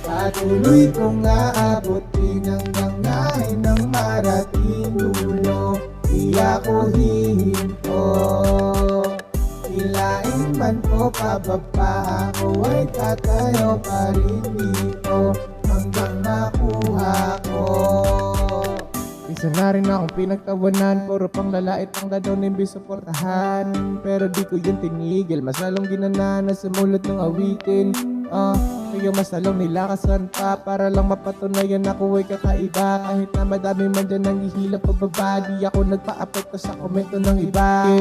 Patuloy kong aabutin hanggang ngayon ng marating dulo. Di ako hihinto, hilain man ko pababa, ako ay tatayo pa rin dito hanggang makuha ko. Isa na rin akong pinagtawanan, puro pang lalait ang dadon imbis suportahan. Pero di ko yun tinigil, mas lalong ginana na sumulot ng awitin. Kaya mas lalong nilakasan pa para lang mapatunayan ako ay kakaiba. Kahit na madami man dyan nanghihila pababa, di ako nagpa-apekto sa komento ng iba.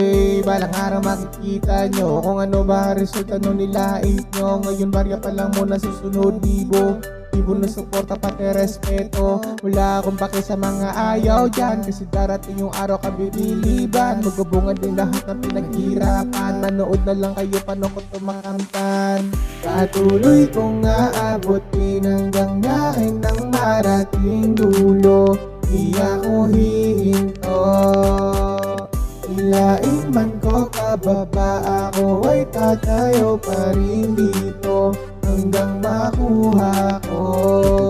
Balang araw makikita nyo kung ano ba resulta nung nilait nyo. Ngayon barya pa lang muna susunod libo na suporta pati respeto. Wala akong pake sa mga ayaw dyan, kasi darating yung araw kabibiliban. Magbubungad din lahat ng pinaghirapan. Manood na lang kayo paano ko tumakamtan. Patuloy kong aabutin hanggang ngayon ng marating dulo. Di ako hihinto, hilain man ko pababa, ako ay tatayo pa rin dito hanggang makuha ko.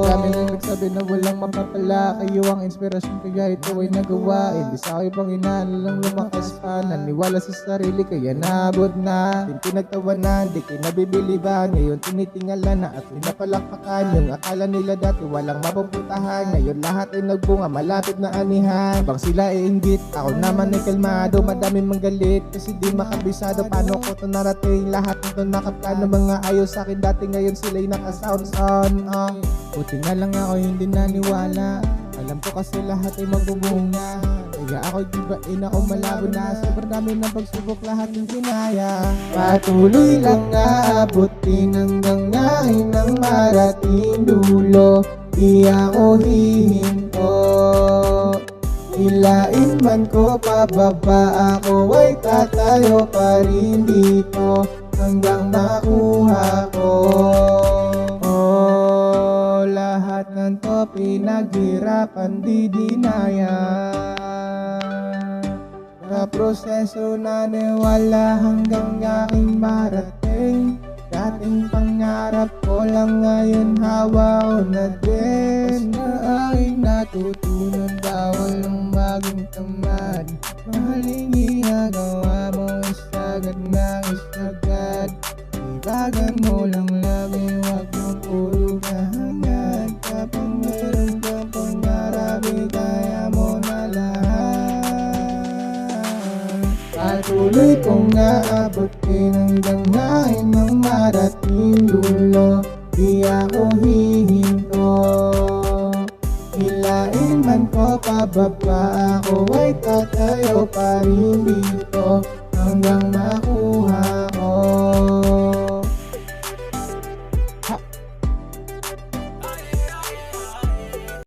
Dami nang nagsabi na walang mapapala, kayo ang inspirasyon kaya ito ay nagawa. Hindi sa akin pang lang lumakas pa, naniwala sa sarili kaya naabot na. Din pinagtawanan, di kinabibiliban, ngayon tinitingalan na at pinapalakpakan. Yung akala nila dati walang mapupuntahan, ngayon lahat ay nagbunga, malapit na anihan. Bang sila ay inggit, ako naman ay kalmado, madaming manggalit kasi di makabisado paano ko to narating. Lahat nito nakaplano, mga ayaw sa akin dati ngayon sila'y naka-sounds on. Buti na lang ako hindi naniwala, alam ko kasi lahat ay magbubunga. Kaya ako'y gibain ako malabo na, sobrang dami ng pagsubok lahat ng kinaya. Patuloy lang aabutin hanggang ngayon ng marating dulo. Di ako hihinto, hilain man ko pababa, ako ay tatayo pa rin dito hanggang makuha ko. Lahat ng to pinaghirapan, di dinaya. Sa proseso naniwala hanggang aking marating. Dating pangarap ko lang ngayon hawa ko na din. Basta aking natutunan, bawal ng maging tamad. Mahaling ginagawa mo, isagad na isagad. Ibagan mo lang lagi, wag mong puro kahangad. Kapag meron kang pangarap, kaya mo na lahat. Patuloy kong aabutin hanggang ngayon ng marating dulo. Di ako hihinto, hilain man ko pababa, ako ay tatayo pa rin dito hanggang